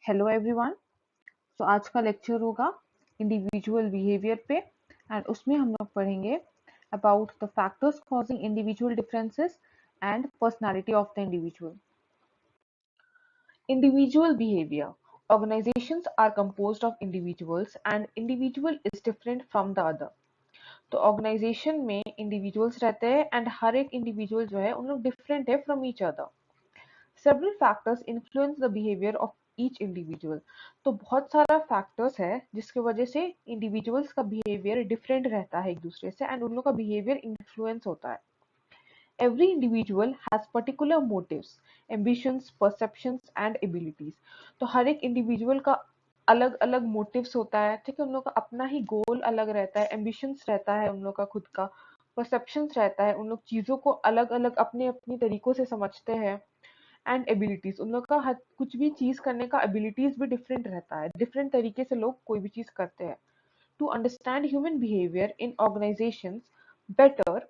Hello everyone. तो आज का लेक्चर होगा इंडिविजुअल बिहेवियर पे एंड उसमें हम लोग पढ़ेंगे about the factors causing individual differences and personality of the individual. Individual behaviour. Organizations are composed of individuals and individual is different from the other. तो ऑर्गेनाइजेशन में इंडिविजुअल्स रहते हैं एंड हर एक इंडिविजुअल जो है उन लोग डिफरेंट है from each other. Several factors influence the behavior of each individual. तो बहुत सारा फैक्टर्स है जिसकी वजह से इंडिविजुअल्स का बिहेवियर डिफरेंट रहता है एक दूसरे से एंड उन लोग का बिहेवियर इन्फ्लुएंस होता है। Every individual has particular motives, ambitions, perceptions and abilities. तो हर एक इंडिविजुअल का अलग अलग मोटिव्स होता है, ठीक है। उन लोग का अपना ही गोल अलग रहता है, एम्बिशंस रहता है उन लोग का खुद का, परसेप्शंस रहता है, उन लोग चीजों को अलग अलग अपने अपनी तरीकों से समझते हैं एंड एबिलिटीज। उन लोग का हर कुछ भी चीज करने का एबिलिटीज भी डिफरेंट रहता है, डिफरेंट तरीके से लोग कोई भी चीज करते हैं। To understand human behaviour in organisations better,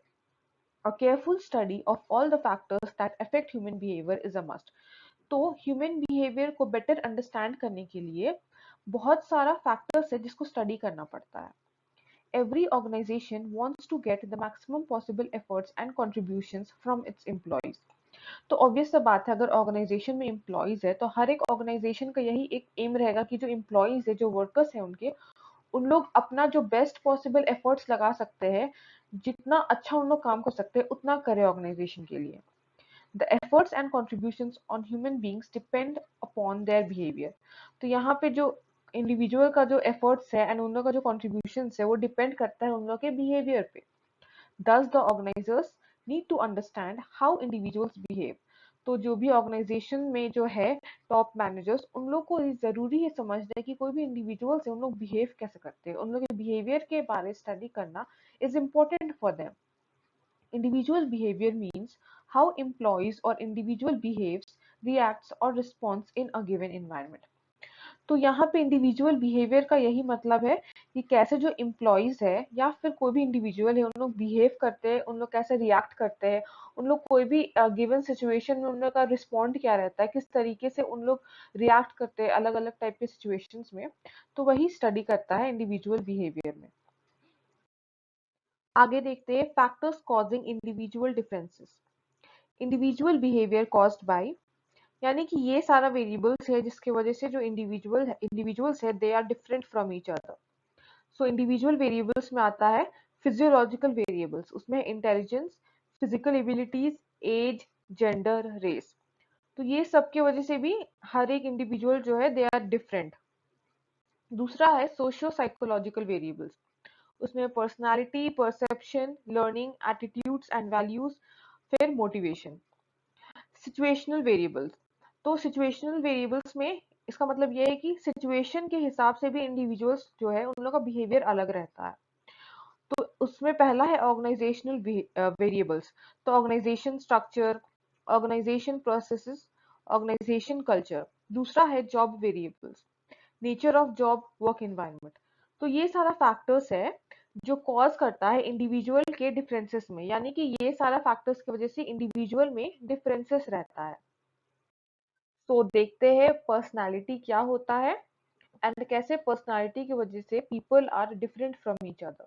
a careful study of all the factors that affect human behavior is a must. तो ह्यूमन बिहेवियर को बेटर अंडरस्टैंड करने के लिए बहुत सारा फैक्टर्स है जिसको स्टडी करना पड़ता है। Every organization wants to get the maximum possible efforts and contributions from its employees. तो ऑब्वियस सा बात है, अगर ऑर्गेनाइजेशन में एम्प्लॉयज है तो हर एक ऑर्गेनाइजेशन का यही एक एम रहेगा कि जो एम्प्लॉयज है, जो वर्कर्स है उनके, उन लोग अपना जो बेस्ट पॉसिबल एफर्ट्स लगा सकते हैं, जितना अच्छा उन लोग काम कर सकते हैं उतना करे ऑर्गेनाइजेशन के लिए। The efforts and contributions on human beings depend upon their behaviour. तो यहाँ पे जो इंडिविजुअल का जो एफर्ट्स है एंड उन लोग का जो कॉन्ट्रीब्यूशन है वो डिपेंड करता है उन लोग के बिहेवियर पे। Thus the organizers need to understand how individuals behave. तो जो भी ऑर्गेनाइजेशन में जो है टॉप मैनेजर्स, उन लोग को जरूरी है समझना कि कोई भी इंडिविजुअल्स है उन लोग बिहेव कैसे करते हैं, उन लोग के बिहेवियर के बारे में स्टडी करना is important for them. Individual behavior means how employees or individual behaves, reacts or responds in a given environment. तो यहाँ पे इंडिविजुअल बिहेवियर का यही मतलब है कि कैसे जो एम्प्लॉयज है या फिर कोई भी इंडिविजुअल है उन लोग बिहेव करते हैं, उन लोग कैसे रिएक्ट करते हैं, उन लोग कोई भी गिवन सिचुएशन में उन लोग का रिस्पॉन्ड क्या रहता है, किस तरीके से उन लोग रिएक्ट करते हैं अलग अलग टाइप के सिचुएशंस में। तो वही स्टडी करता है इंडिविजुअल बिहेवियर में। आगे देखते हैं factors causing individual differences. Individual behaviour caused by, यानी कि ये सारा वेरिएबल्स है जिसकी वजह से जो इंडिविजुअल्स है they are different from each other. So individual variables में आता है फिजियोलॉजिकल वेरिएबल्स, उसमें intelligence, physical abilities, age, gender, race. तो ये सब की वजह से भी हर एक इंडिविजुअल जो है दे आर डिफरेंट। दूसरा है सोशियो साइकोलॉजिकल वेरिएबल्स, उसमें personality, perception, learning, attitudes and values, फिर मोटिवेशन। सिचुएशनल वेरिएबल्स, तो सिचुएशनल वेरिएबल्स में इसका मतलब ये है कि सिचुएशन के हिसाब से भी इंडिविजुअल्स जो है उन लोग का बिहेवियर अलग रहता है। तो उसमें पहला है ऑर्गेनाइजेशनल वेरिएबल्स, तो organisation structure, organisation processes, organisation culture. दूसरा है job variables, nature of job, work environment. तो ये सारा फैक्टर्स है जो कॉज करता है इंडिविजुअल के डिफरेंसेस में, यानी कि ये सारा फैक्टर्स की वजह से इंडिविजुअल में डिफरेंसेस रहता है। तो देखते हैं पर्सनालिटी क्या होता है एंड कैसे पर्सनालिटी की वजह से people are different from each other.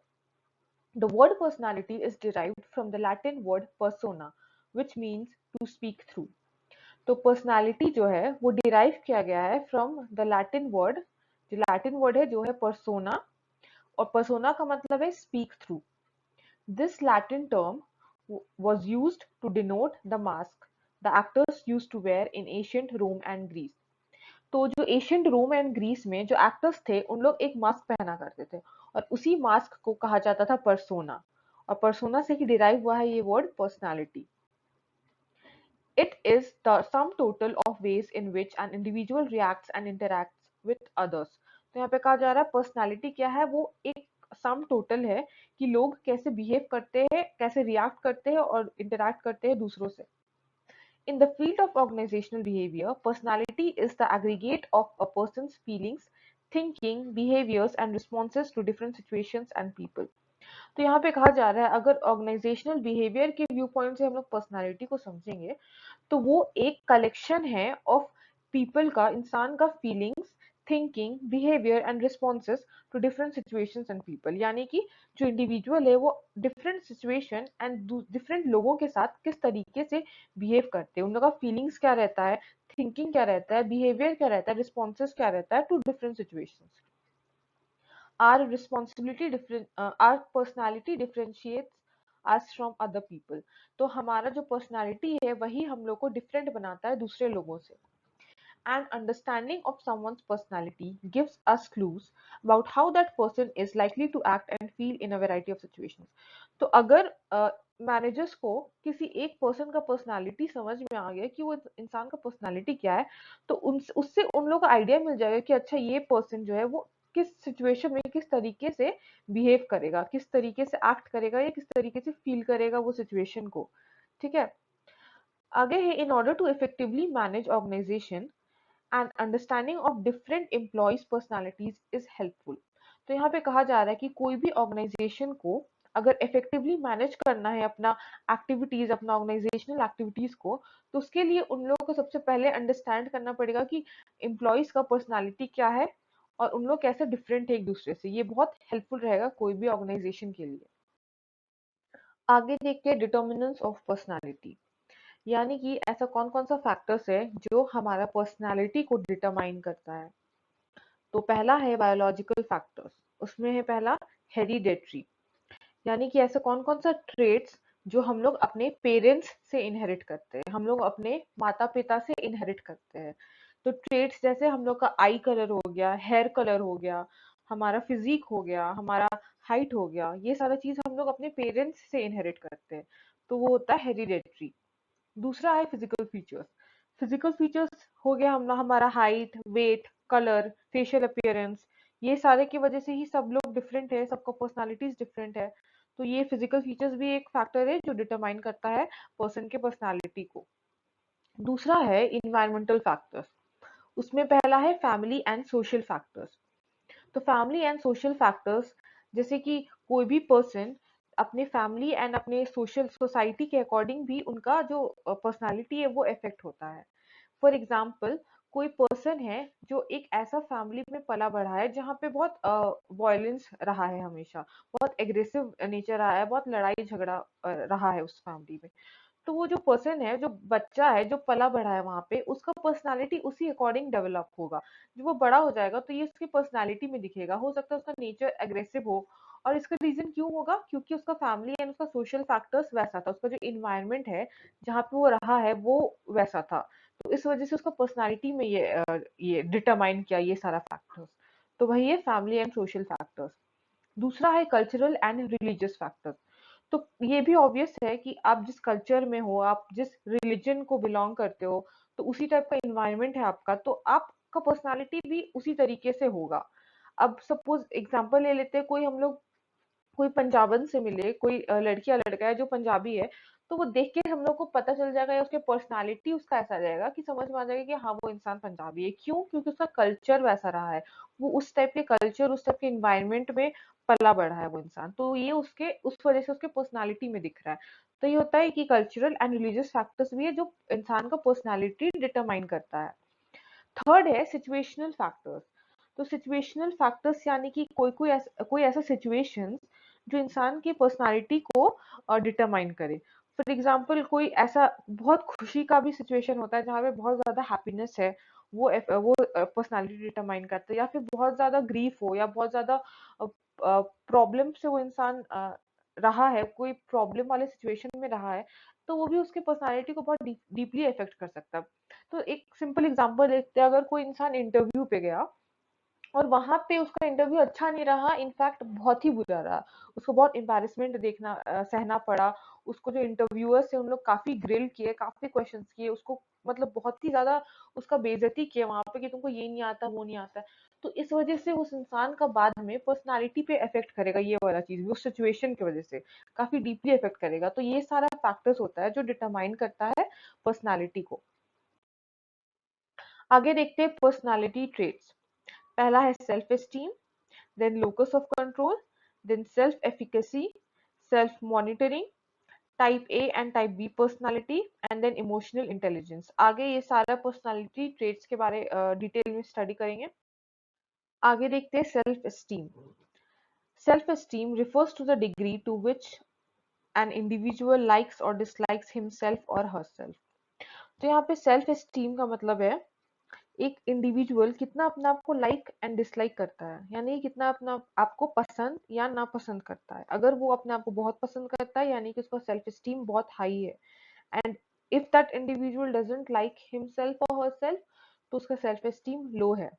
The word personality is derived from the Latin word persona, which means to speak through. तो पर्सनालिटी जो है वो डिराइव किया गया है फ्रॉम द लैटिन वर्ड, जो लैटिन वर्ड है जो है पर्सोना, और पर्सोना का मतलब है speak through. This Latin term was used to denote the mask the actors used to wear in ancient Rome and Greece. तो जो एशियंट रोम एंड ग्रीस में जो एक्टर्स थे उन लोग एक मास्क पहना करते थे और उसी मास्क को कहा जाता था पर्सोना, और पर्सोना से ही डिराइव हुआ है ये word personality. It is the sum total of ways in which an individual reacts and interacts with others. तो यहाँ पे कहा जा रहा है पर्सनालिटी क्या है, वो एक सम टोटल है कि लोग कैसे बिहेव करते हैं, कैसे रिएक्ट करते हैं और इंटरैक्ट करते हैं दूसरों से। In the field of organizational behavior, personality is the aggregate of a person's feelings, thinking, behaviors and responses to different situations and people. तो यहाँ पे कहा जा रहा है अगर ऑर्गेनाइजेशनल बिहेवियर के व्यू पॉइंट से हम लोग पर्सनालिटी को समझेंगे तो वो एक कलेक्शन है ऑफ पीपल का, इंसान का feelings, thinking, behaviour and responses to different situations and people. यानी कि जो इंडिविजुअल है वो डिफरेंट सिचुएशन एंड डिफरेंट लोगों के साथ किस तरीके से बिहेव करते हैं, उन लोगों का फीलिंग्स क्या रहता है, थिंकिंग क्या रहता है, बिहेवियर क्या रहता है, रिस्पॉन्सेज क्या रहता है to different situations. Our personality differentiates us from other people। तो हमारा जो पर्सनालिटी है वही हम लोग को डिफरेंट बनाता है दूसरे लोगों से। And understanding of someone's personality gives us clues about how that person is likely to act and feel in a variety of situations। तो अगर मैनेजर्स को किसी एक पर्सन का पर्सनालिटी समझ में आ गया कि वो इंसान का पर्सनालिटी क्या है, तो उससे उन लोगों का आइडिया मिल जाएगा कि अच्छा ये पर्सन जो है वो किस सिचुएशन में किस तरीके से बिहेव करेगा, किस तरीके से एक्ट करेगा या किस तरीके से फील करेगा वो सिचुएशन को। ठीक है, आगे है in order to effectively manage organisation and understanding of different employees personalities is helpful. तो यहाँ पे कहा जा रहा है कि कोई भी ऑर्गेनाइजेशन को अगर इफेक्टिवली मैनेज करना है अपना एक्टिविटीज, अपना ऑर्गेनाइजेशनल एक्टिविटीज को, तो उसके लिए उन लोगों को सबसे पहले अंडरस्टैंड करना पड़ेगा कि एम्प्लॉयज का पर्सनालिटी क्या है और उन लोग कैसे डिफरेंट है एक दूसरे से। ये बहुत हेल्पफुल रहेगा कोई भी ऑर्गेनाइजेशन के लिए। आगे देखते हैं डिटर्मिनेंट्स ऑफ पर्सनालिटी। यानी कि ऐसा कौन कौन सा फैक्टर्स है जो हमारा पर्सनालिटी को डिटरमाइन करता है। तो पहला है बायोलॉजिकल फैक्टर्स। उसमें है पहला हेरिडेटरी। यानी कि ऐसे कौन कौन सा ट्रेड्स जो हम लोग अपने पेरेंट्स से इनहेरिट करते हैं, हम लोग अपने माता पिता से इनहेरिट करते हैं। तो ट्रेड्स जैसे हम लोग का आई कलर हो गया, हेयर कलर हो गया, हमारा फिजिक हो गया, हमारा हाइट हो गया, ये सारा चीज हम लोग अपने पेरेंट्स से इनहेरिट करते हैं। तो वो होता है हेरिडेटरी। दूसरा है फिजिकल फीचर्स। फिजिकल फीचर्स हो गया हमारा height, weight, colour, facial appearance. ये सारे की वजह से ही सब लोग डिफरेंट है, सबका पर्सनालिटीज डिफरेंट है। तो ये फिजिकल फीचर्स भी एक फैक्टर है जो डिटरमाइन करता है पर्सन के पर्सनालिटी को। दूसरा है इन्वायरमेंटल फैक्टर्स। उसमें पहला है फैमिली एंड सोशल फैक्टर्स। तो फैमिली एंड सोशल फैक्टर्स जैसे कि कोई भी पर्सन अपने फैमिली एंड अपने सोशल सोसाइटी के अकॉर्डिंग भी उनका जो पर्सनालिटी है वो इफेक्ट होता है। फॉर एग्जाम्पल, कोई पर्सन है जो एक ऐसा फैमिली में पला बढ़ा है जहाँ पे बहुत वायलेंस रहा है, हमेशा बहुत एग्रेसिव नेचर रहा है, बहुत लड़ाई झगड़ा रहा है उस फैमिली में। तो वो जो पर्सन है, जो बच्चा है, जो पला बढ़ा है वहां पे, उसका पर्सनालिटी उसी अकॉर्डिंग डेवलप होगा। जब वो बड़ा हो जाएगा तो ये उसकी पर्सनालिटी में दिखेगा। हो सकता है उसका नेचर एग्रेसिव हो, और इसका रीजन क्यों होगा, क्योंकि उसका फैमिली एंड उसका सोशल फैक्टर्स वैसा था, उसका जो इन्वायरमेंट है जहाँ पे वो रहा है वो वैसा था। तो इस वजह से उसका पर्सनालिटी में ये डिटरमाइन किया ये सारा फैक्टर्स। तो वही है फैमिली एंड सोशल फैक्टर्स। दूसरा है कल्चरल एंड रिलीजियस फैक्टर्स। तो ये भी ऑब्वियस है कि आप जिस कल्चर में हो, आप जिस रिलीजन को बिलोंग करते हो, तो उसी टाइप का इन्वायरमेंट है आपका, तो आपका पर्सनालिटी भी उसी तरीके से होगा। अब सपोज एग्जांपल ले लेते हैं, कोई हम लोग कोई पंजाबन से मिले, कोई लड़की या लड़का है जो पंजाबी है, तो वो देख के हम लोग को पता चल जाएगा या उसके पर्सनालिटी उसका ऐसा रहेगा कि समझ में आ जाएगा कि हाँ वो इंसान पंजाबी है। क्यों? क्योंकि उसका कल्चर वैसा रहा है, वो उस टाइप के कल्चर, उस टाइप के इन्वायरमेंट में पला बढ़ा है वो इंसान, तो ये उसके उस वजह से उसके पर्सनालिटी में दिख रहा है। तो ये होता है कि कल्चरल एंड रिलीजियस फैक्टर्स भी है जो इंसान का पर्सनालिटी डिटरमाइन करता है। थर्ड है सिचुएशनल फैक्टर्स। तो सिचुएशनल फैक्टर्स यानी कि कोई ऐसा सिचुएशंस जो इंसान की पर्सनालिटी को डिटरमाइन करे। फॉर एग्जांपल, कोई ऐसा बहुत खुशी का भी सिचुएशन होता है जहाँ पे बहुत ज्यादा हैप्पीनेस है, वो पर्सनालिटी डिटरमाइन करता है। या फिर बहुत ज्यादा ग्रीफ हो या बहुत ज्यादा प्रॉब्लम से वो इंसान रहा है, कोई प्रॉब्लम वाले सिचुएशन में रहा है, तो वो भी उसके पर्सनालिटी को बहुत डीपली इफेक्ट कर सकता है। तो एक सिंपल एग्जांपल देखते हैं, अगर कोई इंसान इंटरव्यू पे गया और वहां पे उसका इंटरव्यू अच्छा नहीं रहा, इनफैक्ट बहुत ही बुरा रहा, उसको बहुत एम्बैरेसमेंट सहना पड़ा। उसको जो इंटरव्यूअर्स थे उन लोग काफी ग्रिल किए, काफी क्वेश्चंस किए उसको, मतलब बहुत ही ज्यादा उसका बेइज्जती किया वहां पे कि तुमको ये नहीं आता, वो नहीं आता। तो इस वजह से उस इंसान का बाद में पर्सनालिटी पे इफेक्ट करेगा, ये वाला चीज भी उस सिचुएशन की वजह से काफी डीपली इफेक्ट करेगा। तो ये सारा फैक्टर्स होता है जो डिटरमाइन करता है पर्सनालिटी को। आगे देखते हैं पर्सनालिटी ट्रेट्स। पहला है self esteem, then locus of control, then self efficacy, self monitoring, type A and type B personality, and then emotional intelligence. आगे ये सारा पर्सनालिटी ट्रेट्स के बारे डिटेल में स्टडी करेंगे। आगे देखते हैं self esteem. Self esteem refers to the degree to which an individual likes or dislikes himself or herself। तो यहाँ पे सेल्फ एस्टीम का मतलब है एक इंडिविजुअल कितना अपने आप को लाइक एंड डिसलाइक करता है, यानी कितना अपना आपको पसंद या नापसंद करता है। अगर वो अपने आप को बहुत पसंद करता है यानी कि उसका सेल्फ एस्टीम बहुत हाई है, and if that individual doesn't like himself और हरसेल्फ तो उसका सेल्फ एस्टीम लो है।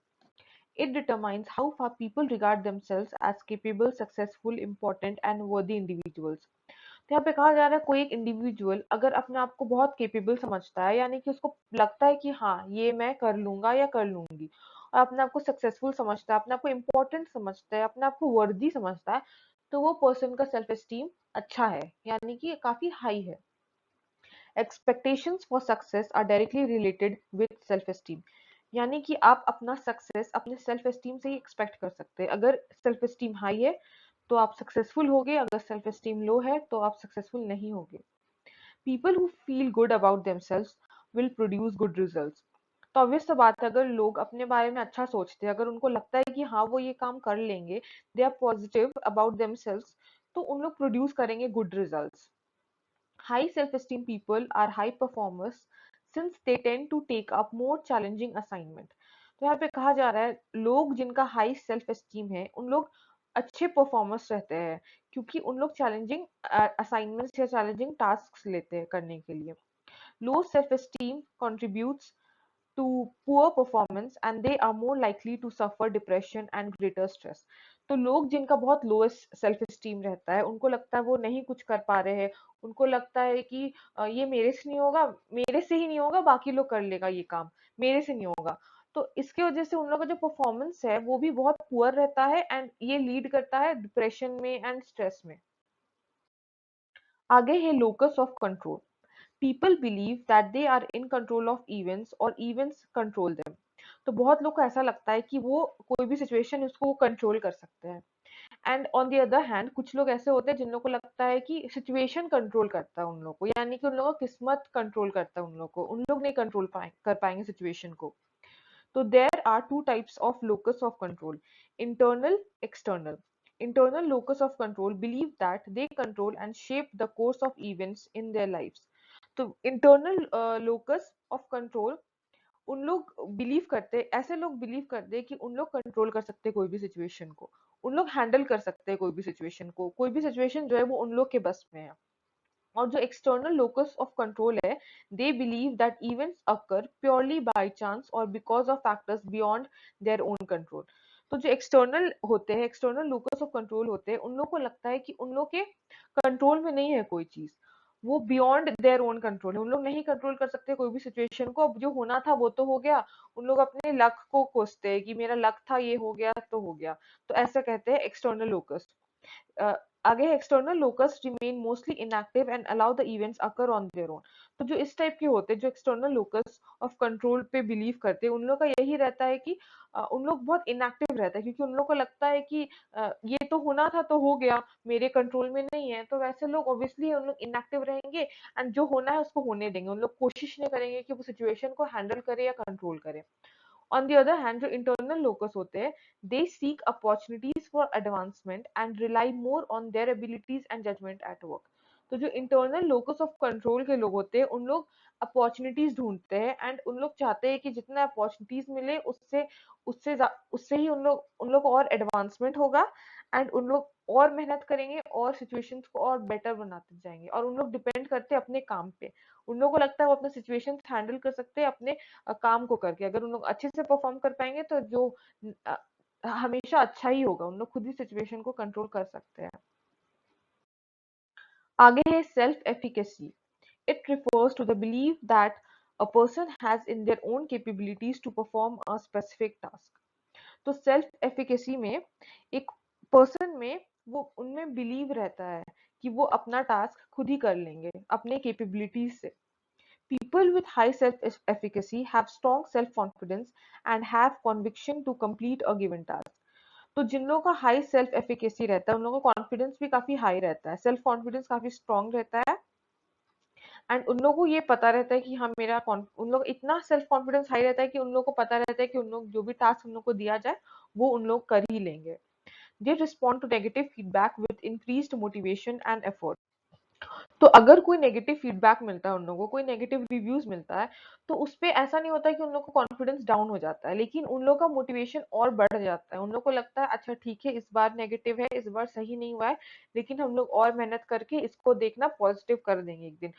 It determines how far people regard themselves as capable, successful, important and worthy individuals। तो यहाँ पे कहा जा रहा है कोई एक इंडिविजुअल अगर अपने आप को बहुत केपेबल समझता है, यानी कि उसको लगता है कि हाँ ये मैं कर लूंगा या कर लूंगी, और अपने आप को सक्सेसफुल समझता है, अपने आप को इम्पोर्टेंट समझता है, अपने आप को वर्दी समझता है, तो वो पर्सन का सेल्फ एस्टीम अच्छा है, यानी कि काफी हाई है। Expectations for success are directly related with self esteem। यानी कि आप अपना सक्सेस अपने सेल्फ एस्टीम से ही एक्सपेक्ट कर सकते हैं। अगर सेल्फ एस्टीम हाई है तो आप सक्सेसफुल होगे, अगर सेल्फ एस्टीम लो है तो आप सक्सेसफुल नहीं होगे। People who feel good about themselves will produce good results. तो ऑब्वियस सा बात है, अगर लोग अपने बारे में अच्छा सोचते हैं, अगर उनको लगता है कि हाँ वो ये काम कर लेंगे, they are positive about themselves, तो उन लोग प्रोड्यूस करेंगे good results. High self-esteem people are high performers since they tend to take up more challenging assignment। तो यहाँ पे कहा जा रहा है लोग जिनका हाई सेल्फ एस्टीम है उन लोग अच्छे परफॉर्मर्स रहते हैं, क्योंकि उन लोग चैलेंजिंग असाइनमेंट्स या चैलेंजिंग टास्क लेते हैं करने के लिए। Low self esteem contributes to poor performance and they are more likely to suffer depression and greater stress। तो लोग जिनका बहुत लोएस्ट सेल्फ एस्टीम रहता है, उनको लगता है वो नहीं कुछ कर पा रहे हैं, उनको लगता है कि ये मेरे से नहीं होगा, मेरे से ही नहीं होगा, बाकी लोग कर लेगा ये काम, मेरे से नहीं होगा। तो इसकी वजह से उन लोगों का जो परफॉर्मेंस है वो भी बहुत पुअर रहता है, एंड ये लीड करता है डिप्रेशन में एंड स्ट्रेस में। आगे है locus of control. People believe that they are in control of events or events control them। तो बहुत लोग को ऐसा लगता है कि वो कोई भी सिचुएशन उसको वो कंट्रोल कर सकते हैं। And on the other hand कुछ लोग ऐसे होते हैं जिन लोगों को लगता है कि सिचुएशन कंट्रोल करता है उन लोग को, यानी कि उन लोगों का किस्मत कंट्रोल करता है उन लोग को, उन लोग नहीं कंट्रोल कर पाएंगे सिचुएशन को। तो there are two types of locus of control, internal, external. Internal locus of control believe that they control and shape the course of events in their lives। तो इंटरनल लोकस ऑफ कंट्रोल उन लोग believe करते, ऐसे लोग believe करते हैं कि उन लोग कंट्रोल कर सकते हैं कोई भी सिचुएशन को, उन लोग हैंडल कर सकते हैं कोई भी सिचुएशन को, कोई भी सिचुएशन जो है वो उन लोग के बस में है। और जो एक्सटर्नल लोकस ऑफ कंट्रोल है, they believe that events occur purely by chance और because of factors beyond their own control. तो जो एक्सटर्नल होते हैं, एक्सटर्नल लोकस ऑफ कंट्रोल होते हैं, उन लोग को लगता है कि उन लोग के कंट्रोल में नहीं है कोई चीज, वो बियॉन्ड देयर ओन कंट्रोल है, उन लोग नहीं कंट्रोल कर सकते कोई भी सिचुएशन को। अब जो होना था वो तो हो गया, उन लोग अपने लक को कोसते हैं कि मेरा लक था ये हो गया तो हो गया। तो ऐसा कहते हैं एक्सटर्नल लोकस। आगे external locus remain mostly inactive and allow the events occur on their own. तो जो इस टाइप के होते हैं, जो एक्सटर्नल लोकस ऑफ कंट्रोल पे बिलीव करते हैं, उन लोग का यही रहता है कि उन लोग बहुत इनएक्टिव रहता है, क्योंकि उन लोग को लगता है कि ये तो होना था तो हो गया, मेरे कंट्रोल में नहीं है। तो वैसे लोग ऑब्वियसली उन लोग इनएक्टिव रहेंगे, एंड जो होना है उसको होने देंगे, उन लोग कोशिश नहीं करेंगे कि वो सिचुएशन को हैंडल करे या कंट्रोल करे। On the other hand, जो internal locus होते हैं, they seek opportunities for advancement and rely more on their abilities and judgment at work। तो जो internal locus of control के लोग होते हैं, उन लोग अपॉर्चुनिटीज ढूंढते हैं, एंड उन लोग चाहते हैं कि जितना अपॉर्चुनिटीज मिले उससे उससे उससे ही उन लोग को और एडवांसमेंट होगा, एंड उन लोग और मेहनत करेंगे और सिचुएशंस को और बेटर बनाते जाएंगे। और उन लोग डिपेंड करते हैं अपने काम पे, उन लोगों को लगता है वो अपने सिचुएशंस हैंडल कर सकते हैं अपने काम को करके। अगर उन लोग अच्छे से परफॉर्म कर पाएंगे तो जो अ, हमेशा अच्छा ही होगा, उन लोग खुद ही सिचुएशन को कंट्रोल कर सकते हैं। आगे है self efficacy. It refers to the belief that a person has in their own capabilities to perform a specific task। तो सेल्फ एफिकेसी में एक पर्सन में वो उनमें बिलीव रहता है कि वो अपना टास्क खुद ही कर लेंगे अपने कैपेबिलिटीज से। People with high self-efficacy have strong self-confidence and have conviction to complete a given task। तो जिन लोगों का हाई सेल्फ एफिकेसी रहता है उन लोगों का कॉन्फिडेंस भी काफी हाई रहता है, सेल्फ कॉन्फिडेंस काफी स्ट्रांग रहता है, एंड उन लोगों को ये पता रहता है कि हाँ मेरा उन लोग इतना सेल्फ कॉन्फिडेंस हाई रहता है कि उन लोग को पता रहता है कि उन लोग जो भी टास्क उन लोग को दिया जाए वो उन लोग कर ही लेंगे। They respond to negative feedback with increased motivation and effort. तो अगर कोई नेगेटिव फीडबैक मिलता है उन लोगों को, कोई नेगेटिव रिव्यूज मिलता है, तो उस पे ऐसा नहीं होता है कि उन लोगों को कॉन्फिडेंस डाउन हो जाता है, लेकिन उन लोगों का मोटिवेशन और बढ़ जाता है। उन लोगों को लगता है अच्छा ठीक है, इस बार नेगेटिव है, इस बार सही नहीं हुआ है, लेकिन हम लोग और मेहनत करके इसको देखना पॉजिटिव कर देंगे, एक दिन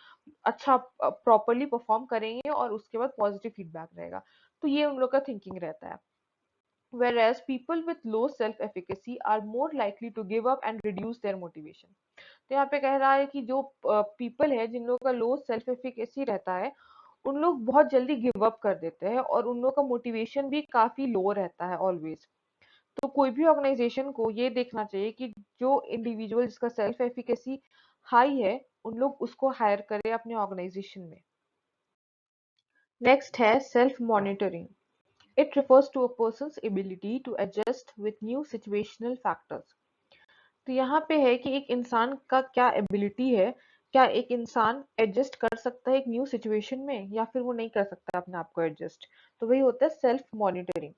अच्छा प्रॉपरली परफॉर्म करेंगे और उसके बाद पॉजिटिव फीडबैक रहेगा। तो ये उन लोग का थिंकिंग रहता है। Whereas people with low self-efficacy are more likely to give up and reduce their motivation. तो यहाँ पे कह रहा है कि जो पीपल है जिन लोगों का लो सेल्फ एफिकेसी रहता है, उन लोग बहुत जल्दी गिव अप कर देते हैं और उन लोगों का मोटिवेशन भी काफी लो रहता है ऑलवेज। तो कोई भी ऑर्गेनाइजेशन को ये देखना चाहिए कि जो इंडिविजुअल जिसका सेल्फ एफिकेसी हाई है, उन लोग उसको हायर करें अपने ऑर्गेनाइजेशन में। नेक्स्ट है self monitoring. It refers to a person's ability to adjust with new situational factors. तो यहाँ पे है कि एक इंसान का क्या एबिलिटी है, क्या एक इंसान एडजस्ट कर सकता है एक न्यू सिचुएशन में या फिर वो नहीं कर सकता अपने आप को एडजस्ट। तो वही होता है सेल्फ मॉनिटरिंग।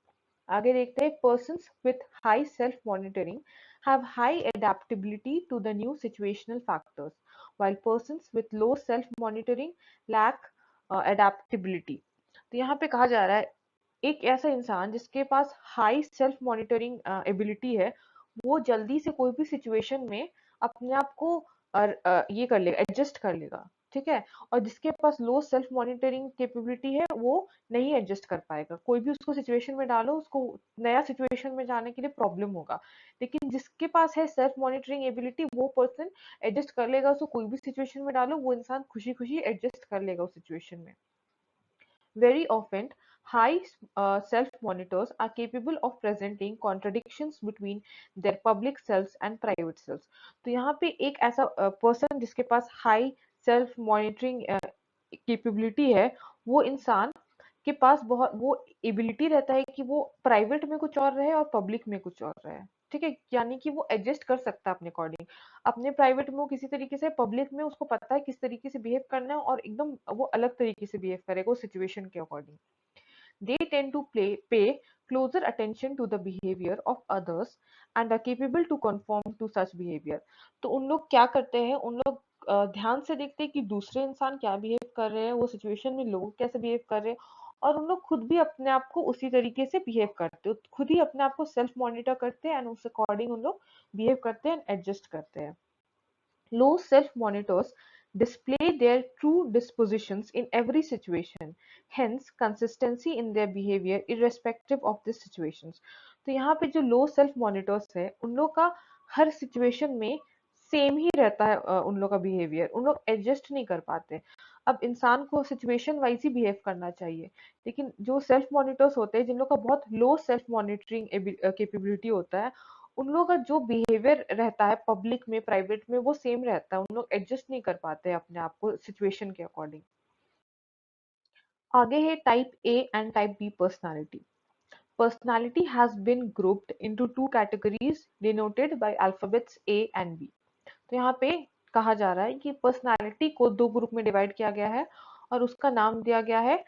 आगे देखते हैं persons with high self monitoring have high adaptability to the new situational factors while persons with low self monitoring lack adaptability। तो यहाँ पे कहा जा रहा है एक ऐसा इंसान जिसके पास हाई सेल्फ मॉनिटरिंग एबिलिटी है, वो जल्दी से कोई भी सिचुएशन में अपने आप को ये कर लेगा, एडजस्ट कर लेगा, ठीक है। और जिसके पास लो सेल्फ मॉनिटरिंग कैपेबिलिटी है, वो नहीं एडजस्ट कर पाएगा। कोई भी उसको सिचुएशन में डालो, उसको नया सिचुएशन में जाने के लिए प्रॉब्लम होगा। लेकिन जिसके पास है सेल्फ मॉनिटरिंग एबिलिटी, वो पर्सन एडजस्ट कर लेगा। उसको कोई भी सिचुएशन में डालो, वो इंसान खुशी खुशी एडजस्ट कर लेगा उस सिचुएशन में। Very often, high self-monitors are capable of presenting contradictions between their public selves and private selves. तो यहाँ पे एक ऐसा पर्सन जिसके पास हाई सेल्फ मॉनिटरिंग कैपेबिलिटी है, वो इंसान के पास बहुत वो एबिलिटी रहता है कि वो प्राइवेट में कुछ और रहे और पब्लिक में कुछ और रहे। ठीक है, यानी कि वो एडजस्ट कर सकता है अपने अकॉर्डिंग। अपने प्राइवेट में वो किसी तरीके से, पब्लिक में उसको पता है किस तरीके से बिहेव करना है और एकदम वो अलग तरीके से बिहेव करेगा उस सिचुएशन के according. They tend to pay closer attention to the behavior of others and are capable to conform to such behavior. तो उन लोग क्या करते हैं, उन लोग ध्यान से देखते हैं कि दूसरे इंसान क्या बिहेव कर रहे हैं, वो सिचुएशन में लोग कैसे बिहेव कर रहे हैं, और उन लोग खुद भी अपने आप को उसी तरीके से बिहेव करते हैं, खुद ही अपने आप को सेल्फ मॉनिटर करते हैं एंड उस अकॉर्डिंग उन लोग बिहेव करते हैं एंड एडजस्ट करते हैं। Low self-monitors display their true dispositions in every situation, hence consistency in their behavior irrespective of the situations। तो यहाँ पे जो लो सेल्फ मॉनिटर्स है, उन लोग का हर सिचुएशन में सेम ही रहता है, उन लोग का बिहेवियर, उन लोग एडजस्ट नहीं कर पाते। अब इंसान को सिचुएशन वाइज ही बिहेव करना चाहिए, लेकिन जो सेल्फ मॉनिटर्स होते हैं, जिन लोग का बहुत लो सेल्फ मॉनिटरिंग कैपेबिलिटी होता है, उन लोगों का जो बिहेवियर रहता है पब्लिक में, प्राइवेट में, वो सेम रहता है। उन लोग एडजस्ट नहीं कर पाते अपने आप को सिचुएशन के अकॉर्डिंग। आगे है type A and type B personality. Personality has been grouped into two categories denoted by alphabets A and B. तो यहाँ पे कहा जा रहा है कि पर्सनालिटी को दो ग्रुप में डिवाइड किया गया है और उसका नाम दिया गया है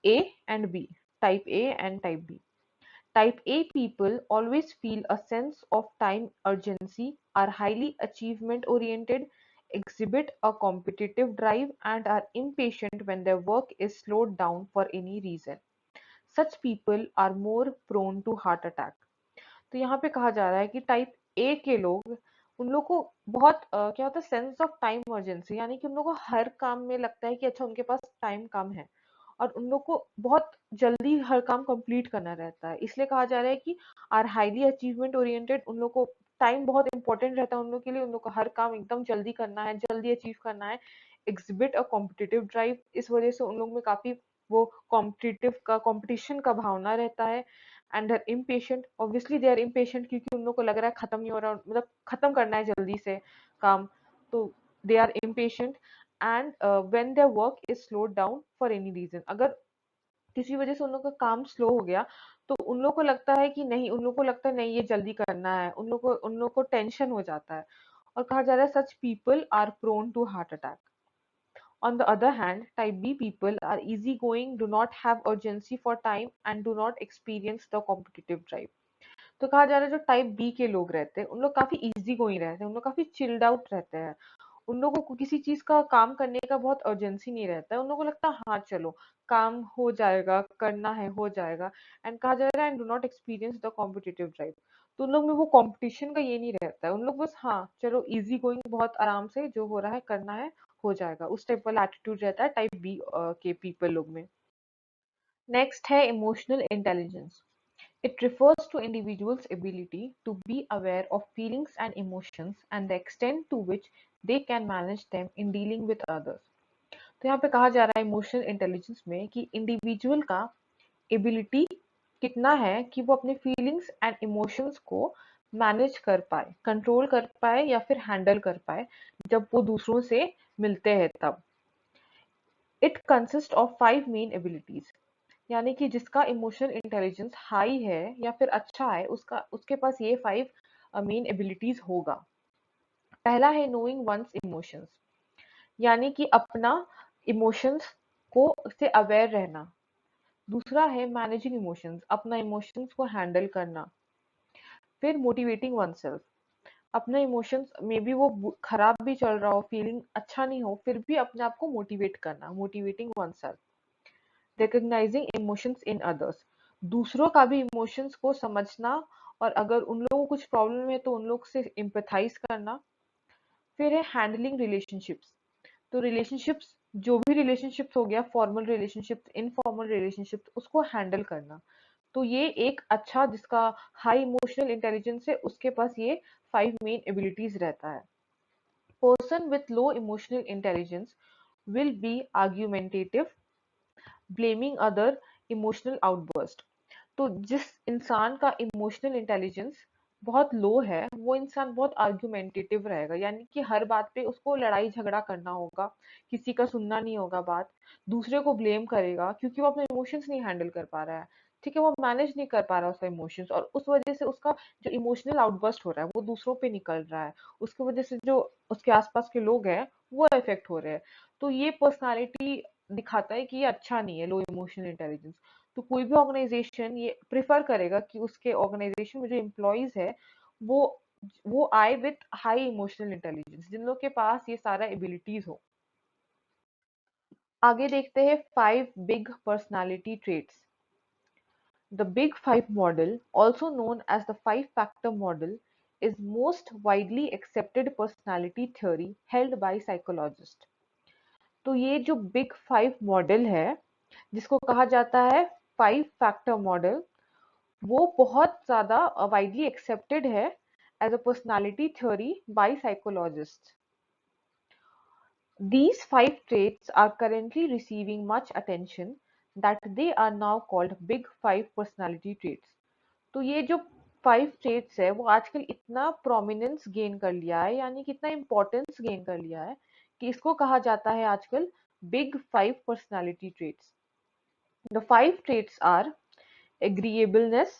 A and B, type A and type B. Type A people always feel a sense of time urgency, are highly achievement oriented, exhibit a competitive drive, and are impatient when their work is slowed down for any reason. Such people are more prone to heart attack. तो यहाँ पे कहा जा रहा है कि type A के लोग, उन लोग को बहुत क्या होता है, सेंस ऑफ टाइम अर्जेंसी, यानी कि उन लोग को हर काम में लगता है कि अच्छा उनके पास टाइम कम है और उन लोग को बहुत जल्दी हर काम कंप्लीट करना रहता है। इसलिए कहा जा रहा है कि आर हाईली अचीवमेंट ओरिएंटेड, उन लोग को टाइम बहुत इंपॉर्टेंट रहता है उन लोग के लिए, उन लोग को हर काम एकदम जल्दी करना है, जल्दी अचीव करना है। एग्जिबिट अ कॉम्पिटिटिव ड्राइव, इस वजह से उन लोग में काफी वो कॉम्पिटिटिव का, कंपटीशन का भावना रहता है। And are impatient, obviously they are impatient, क्योंकि उन लोग को लग रहा है खत्म नहीं हो रहा, मतलब खत्म करना है जल्दी से काम। तो they are impatient and when their work is slowed down for any reason, अगर किसी वजह से उन लोग का काम स्लो हो गया, तो उन लोग को लगता है कि नहीं, उन लोग को लगता है नहीं ये जल्दी करना है, उन लोग को टेंशन हो जाता है। और कहा जा रहा है such people are prone to heart attack. On the other hand, type B people are easygoing, do not have urgency for time, and do not experience the competitive drive. तो कहा जा रहा है जो टाइप बी के लोग रहते हैं उन लोग काफी इजी गोइंग रहते हैं, उन लोग काफी चिल्ड आउट रहते हैं, उन लोगों को किसी चीज का काम करने का बहुत अर्जेंसी नहीं रहता है, उन लोगों को लगता है हाँ चलो काम हो जाएगा, करना है हो जाएगा। एंड कहा जा रहा है and do not experience the competitive drive. तो उन लोग में वो कंपटीशन का ये नहीं रहता है, उन लोग बस हाँ चलो इजी गोइंग, बहुत आराम से जो हो रहा है करना है हो जाएगा, उस टाइप वाला एटीट्यूड रहता है टाइप बी के पीपल लोग में। नेक्स्ट है emotional intelligence. It refers to individuals' ability to be aware of feelings and emotions and the extent to which they can manage them in dealing with others. तो यहाँ पे कहा जा रहा है इमोशनल इंटेलिजेंस में कि इंडिविजुअल का एबिलिटी कितना है कि वो अपने फीलिंग्स एंड इमोशंस को मैनेज कर पाए, कंट्रोल कर पाए या फिर हैंडल कर पाए जब वो दूसरों से मिलते हैं तब। It consist of 5 main abilities, यानी कि जिसका इमोशनल इंटेलिजेंस हाई है या फिर अच्छा है उसका उसके पास ये 5 मेन एबिलिटीज होगा। पहला है नोइंग वंस इमोशंस, यानी कि अपना इमोशंस को से अवेयर रहना। दूसरा है मैनेजिंग इमोशंस, अपना इमोशंस को हैंडल करना। फिर मोटिवेटिंग वन सेल्फ, अपने इमोशंस में भी वो खराब भी चल रहा हो, फीलिंग अच्छा नहीं हो, फिर भी अपने आप को मोटिवेट करना, motivating one self. Recognising emotions in others, दूसरों का भी इमोशंस को समझना और अगर उन लोगों को कुछ प्रॉब्लम है तो उन लोग से एम्पैथाइज करना। फिर है हैंडलिंग रिलेशनशिप्स, तो रिलेशनशिप्स जो भी रिलेशनशिप्स हो गया, फॉर्मल रिलेशनशिप्स, इनफॉर्मल रिलेशनशिप्स, उसको हैंडल करना। तो ये एक अच्छा जिसका हाई इमोशनल इंटेलिजेंस है उसके पास ये 5 मेन एबिलिटीज रहता है। Person with low emotional intelligence will be argumentative, blaming other, emotional outburst. तो जिस इंसान का इमोशनल इंटेलिजेंस बहुत लो है वो इंसान बहुत आर्ग्यूमेंटेटिव रहेगा, यानी कि हर बात पे उसको लड़ाई झगड़ा करना होगा, किसी का सुनना नहीं होगा बात, दूसरे को ब्लेम करेगा क्योंकि वो अपने इमोशंस नहीं हैंडल कर पा रहा है। ठीक है, वो मैनेज नहीं कर पा रहा उसका इमोशंस और उस वजह से उसका जो इमोशनल आउटबर्स्ट हो रहा है वो दूसरों पे निकल रहा है, उसकी वजह से जो उसके आसपास के लोग हैं वो इफेक्ट हो रहे हैं। तो ये पर्सनालिटी दिखाता है कि ये अच्छा नहीं है, लो इमोशनल इंटेलिजेंस। तो कोई भी ऑर्गेनाइजेशन ये प्रेफर करेगा कि उसके ऑर्गेनाइजेशन में जो एम्प्लॉयज है वो वो आए विथ हाई इमोशनल इंटेलिजेंस, जिन लोग के पास ये सारा एबिलिटीज हो। आगे देखते हैं 5 big personality traits. The Big Five model, also known as the five-factor model, is most widely accepted personality theory held by psychologists. तो ये जो बिग फाइव मॉडल है जिसको कहा जाता है 5 फैक्टर मॉडल, वो बहुत ज़्यादा वाइडली एक्सेप्टेड है as a personality theory by psychologist. These 5 traits are currently receiving much attention that they are now called Big Five personality traits. तो ये जो 5 traits है वो आजकल इतना प्रोमिनेंस गेन कर लिया है, यानी कि इतना इम्पोर्टेंस गेन कर लिया है कि इसको कहा जाता है आजकल big 5 personality traits. The 5 traits are agreeableness,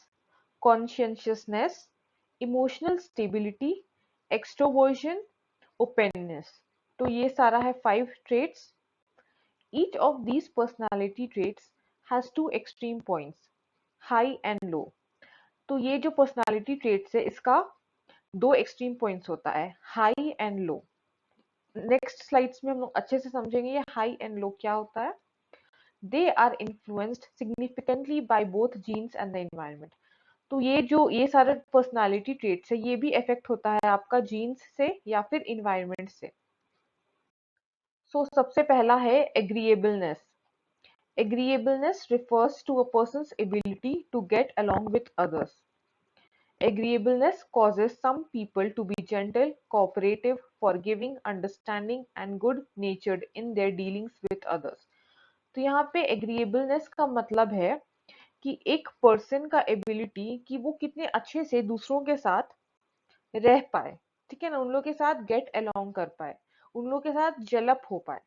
conscientiousness, emotional stability, extroversion, openness। तो ये सारा है 5 traits। Each of these personality traits has 2 extreme points, high and low। तो ये जो पर्सनालिटी ट्रेट्स है इसका 2 एक्सट्रीम पॉइंट्स होता है, high and low. Next slides में हम लोग अच्छे से समझेंगे ये हाई एंड लो क्या होता है। They are influenced significantly by both genes and the environment. तो ये जो ये सारे पर्सनालिटी ट्रेट्स है ये भी इफेक्ट होता है आपका जीन्स से या फिर इन्वायरमेंट से। सबसे पहला है agreeableness. Agreeableness refers to a person's ability to get along with others. Agreeableness causes some people to be gentle, cooperative, forgiving, understanding and good-natured in their dealings with others. तो यहाँ पे एग्रीएबलनेस का मतलब है कि एक पर्सन का ability कि वो कितने अच्छे से दूसरों के साथ रह पाए, ठीक है ना, उन लोग के साथ गेट अलोंग कर पाए, उन लोग के साथ जेलअप हो पाए।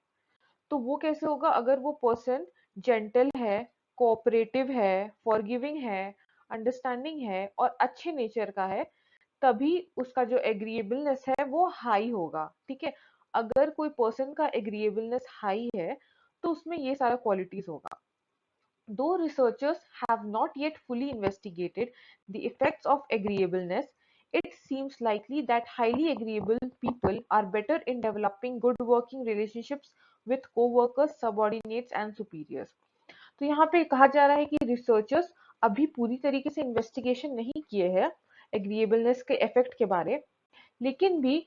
तो वो कैसे होगा अगर वो पर्सन जेंटल है, कोऑपरेटिव है, फॉरगिविंग है, अंडरस्टैंडिंग है और अच्छे नेचर का है, तभी उसका जो एग्रीएबलनेस है वो हाई होगा। ठीक है, अगर कोई पर्सन का एग्रीएबलनेस हाई है तो उसमें ये सारा क्वालिटीज होगा. Though researchers have not yet fully investigated the effects of agreeableness, it seems likely that highly agreeable people are better in developing good working relationships with co-workers, subordinates and superiors. तो यहाँ पे कहा जा रहा है कि researchers अभी पूरी तरीके से इन्वेस्टिगेशन नहीं किए हैं एग्रीएबलनेस के इफेक्ट के बारे, लेकिन भी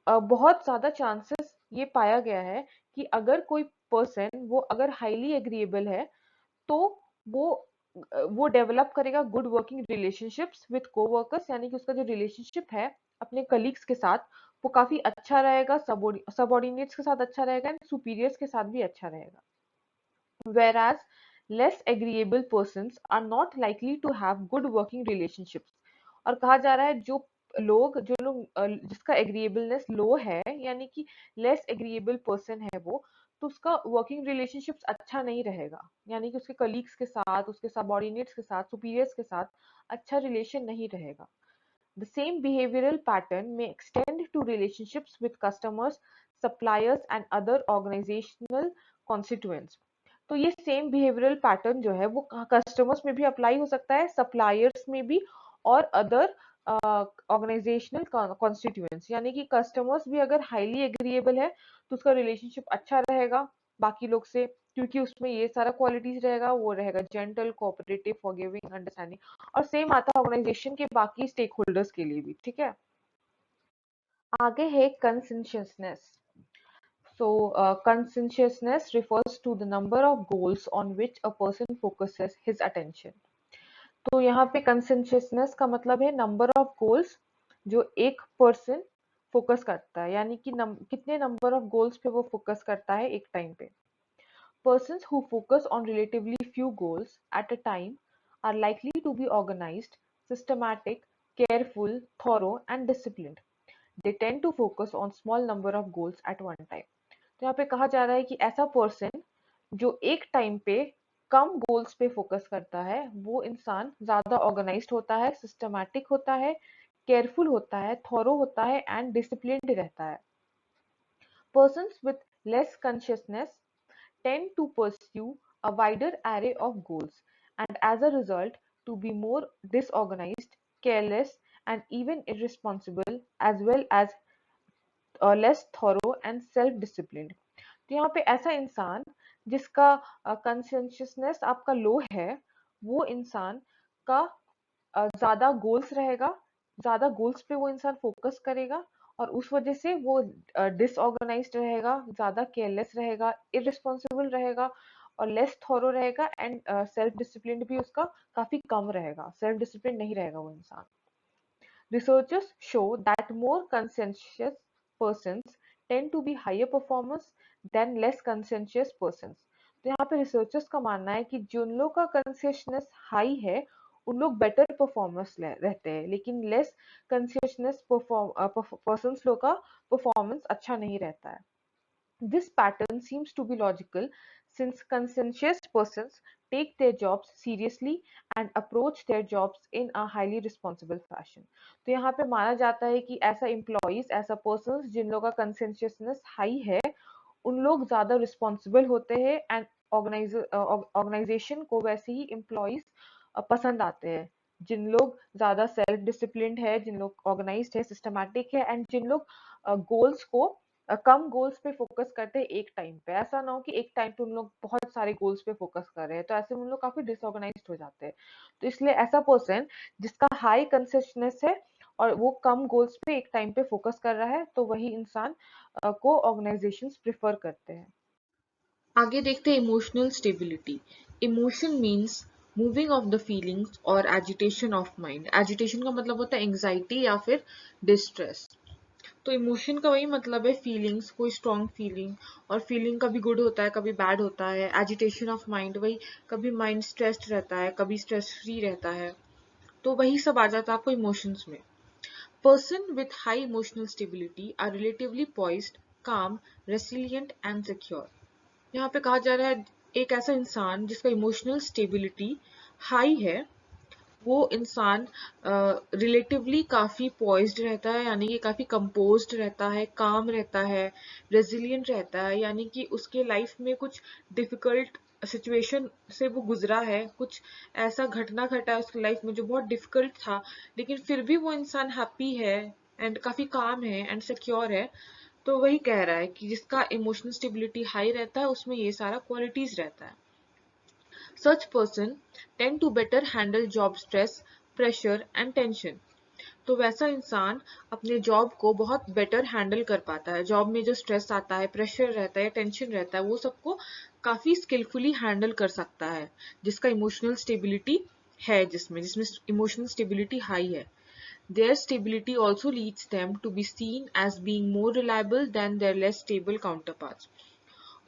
बहुत ज्यादा चांसेस ये पाया गया है कि अगर कोई पर्सन वो अगर हाईली एग्रीएबल है तो वो वो डेवलप करेगा good working relationships with coworkers, यानी कि उसका जो रिलेशनशिप है अपने कलीग्स के साथ वो काफी अच्छा रहेगा, सबॉर्डिनेट्स के साथ अच्छा रहेगा एंड सुपीरियर्स के साथ भी अच्छा रहेगा. Whereas less agreeable persons are not likely to have good working relationships. और कहा जा रहा है जो लोग जिसका एग्रीएबलनेस लो है, यानी कि लेस एग्रीएबल पर्सन है वो, तो उसका वर्किंग रिलेशनशिप्स अच्छा नहीं रहेगा, यानी कि उसके कलीग्स के साथ, उसके सबऑर्डिनेट्स के साथ, सुपीरियर्स के साथ अच्छा रिलेशन नहीं रहेगा. The same behavioral pattern may extend to relationships with customers, suppliers and other organizational constituents. तो ये सेम बिहेवियरल पैटर्न जो है वो कस्टमर्स में भी अप्लाई हो सकता है, सप्लायर्स में भी और अदर ऑर्गेनाइजेशनल कॉन्स्टिट्यूएंट्स, यानी कि कस्टमर्स भी अगर हाईली एग्रीएबल है तो उसका रिलेशनशिप अच्छा रहेगा बाकी लोग से, क्योंकि उसमें ये सारा क्वालिटीज रहेगा, वो रहेगा जेंटल, कोऑपरेटिव, फॉरगिविंग, अंडरस्टैंडिंग. और सेम आता है ऑर्गेनाइजेशन के बाकी स्टेक होल्डर्स के लिए भी. ठीक है, आगे है कंसेंशियसनेस. So, conscientiousness refers to the number of goals on which a person focuses his attention. तो यहाँ पे conscientiousness का मतलब है number of goals जो एक person फोकस करता है, यानी कि कितने number of goals पे वो फोकस करता है एक टाइम पे. Persons who focus on relatively few goals at a time are likely to be organized, systematic, careful, thorough and disciplined. They tend to focus on small number of goals at one time. तो यहाँ पे कहा जा रहा है कि ऐसा person जो एक टाइम पे कम गोल्स पे फोकस करता है वो इंसान ज्यादा ऑर्गेनाइज्ड होता है, सिस्टमैटिक होता है, केयरफुल होता है, थॉरो होता है एंड डिसिप्लिन्ड रहता है. Persons with less consciousness tend to pursue a wider array of goals and as a result to be more disorganized, careless and even irresponsible as well as less thorough and self-disciplined. तो यहाँ पे ऐसा इंसान जिसका कंसेंशियसनेस आपका लो है, वो इंसान का ज्यादा गोल्स रहेगा, ज्यादा गोल्स पे वो इंसान फोकस करेगा और उस वजह से वो डिसऑर्गेनाइज्ड रहेगा, ज्यादा केयरलेस रहेगा, इररिस्पॉन्सिबल रहेगा और लेस थॉरो रहेगा एंड सेल्फ डिसिप्लिन भी उसका काफी कम रहेगा, सेल्फ डिसिप्लिन नहीं रहेगा वो इंसान. Researchers show that more conscientious persons tend to be higher performers than less conscientious persons. तो यहाँ पे रिसर्चर्स का मानना है कि जिन लोग का कंसियसनेस हाई है उन लोग बेटर परफॉर्मेंस रहते हैं, लेकिन लेस कंसियसनेस पर्सन्स लोग का परफॉर्मेंस अच्छा नहीं रहता है. This pattern seems to be logical since conscientious persons take their jobs seriously and approach their jobs in a highly responsible fashion. तो यहाँ पे माना जाता है कि ऐसा एम्प्लॉइज, ऐसा पर्सन जिन लोगों का कंसेंशियसनेस हाई है उन लोग ज्यादा रिस्पॉन्सिबल होते हैं एंड ऑर्गेनाइजेशन को वैसे ही एम्प्लॉइज पसंद आते हैं जिन लोग ज्यादा सेल्फ डिसिप्लिन्ड है, जिन लोग ऑर्गेनाइज्ड है, सिस्टमैटिक है एंड जिन लोग गोल्स को कम गोल्स पे फोकस करते हैं एक टाइम पे. ऐसा ना हो कि एक टाइम पे उन लोग बहुत सारे गोल्स पे फोकस कर रहे हैं, तो ऐसे में उन लोग काफी डिसऑर्गेनाइज्ड हो जाते हैं. तो इसलिए ऐसा पर्सन जिसका हाई कंसिस्टेंस है और वो कम गोल्स पे एक टाइम पे फोकस कर रहा है तो वही इंसान को ऑर्गेनाइजेशंस प्रेफर करते हैं. आगे देखते हैं emotional stability. Emotion means moving of the feelings और एजिटेशन ऑफ माइंड. एजिटेशन का मतलब होता है एंग्जाइटी या फिर डिस्ट्रेस. तो इमोशन का वही मतलब है फीलिंग्स, कोई स्ट्रॉन्ग फीलिंग, और फीलिंग कभी गुड होता है कभी बैड होता है. एजिटेशन ऑफ माइंड, वही कभी माइंड स्ट्रेस्ड रहता है कभी स्ट्रेस फ्री रहता है. तो वही सब आ जाता है आपको इमोशंस में. Person with high emotional stability are relatively poised, calm, resilient and secure. यहाँ पे कहा जा रहा है एक ऐसा इंसान जिसका इमोशनल स्टेबिलिटी हाई है वो इंसान रिलेटिवली काफ़ी पॉइज्ड रहता है, यानी कि काफ़ी कंपोज्ड रहता है, काम रहता है, रेजिलिएंट रहता है, यानी कि उसके लाइफ में कुछ डिफ़िकल्ट सिचुएशन से वो गुजरा है, कुछ ऐसा घटना घटा है उसकी लाइफ में जो बहुत डिफ़िकल्ट था, लेकिन फिर भी वो इंसान हैप्पी है एंड काफ़ी काम है एंड सिक्योर है। तो वही कह रहा है कि जिसका इमोशनल स्टेबिलिटी हाई रहता है उसमें ये सारा क्वालिटीज रहता है। Such person tend to better handle job stress, pressure and tension. तो वैसा इंसान अपने जॉब को बहुत बेटर हैंडल कर पाता है। जॉब में जो स्ट्रेस आता है, प्रेशर रहता है, टेंशन रहता है, वो सबको काफी स्किलफुली हैंडल कर सकता है, जिसका इमोशनल स्टेबिलिटी है, जिसमें जिसमें इमोशनल स्टेबिलिटी हाई है। Their stability also leads them to be seen as being more reliable than their less stable counterparts.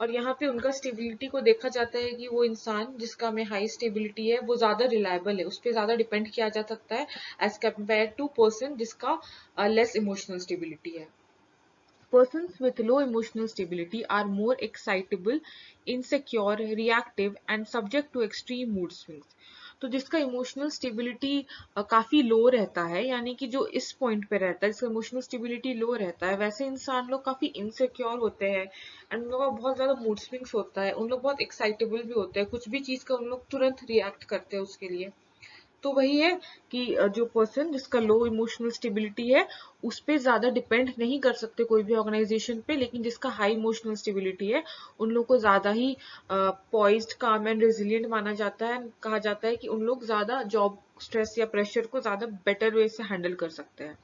और यहाँ पे उनका स्टेबिलिटी को देखा जाता है कि वो इंसान जिसका में हाई स्टेबिलिटी है वो ज्यादा रिलायबल है, उस पर ज्यादा डिपेंड किया जा सकता है एज कम्पेयर टू पर्सन जिसका लेस इमोशनल स्टेबिलिटी है। Persons with low emotional stability are more excitable, insecure, reactive and subject to extreme mood swings. तो जिसका इमोशनल स्टेबिलिटी काफी लो रहता है, यानी कि जो इस पॉइंट पे रहता है, जिसका इमोशनल स्टेबिलिटी लो रहता है, वैसे इंसान लोग काफी इनसिक्योर होते हैं एंड उन लोगों का बहुत ज्यादा मूड स्विंग्स होता है, उन लोग बहुत एक्साइटेबल भी होते हैं, कुछ भी चीज का उन लोग तुरंत रिएक्ट करते हैं उसके लिए। तो वही है कि जो पर्सन जिसका लो इमोशनल स्टेबिलिटी है उस पे ज्यादा डिपेंड नहीं कर सकते कोई भी ऑर्गेनाइजेशन पे, लेकिन जिसका हाई इमोशनल स्टेबिलिटी है उन लोग को ज्यादा ही पॉइज्ड, काम एंड रेजिलिएंट माना जाता है। कहा जाता है कि उन लोग ज्यादा जॉब स्ट्रेस या प्रेशर को ज्यादा बेटर वे से हैंडल कर सकते हैं।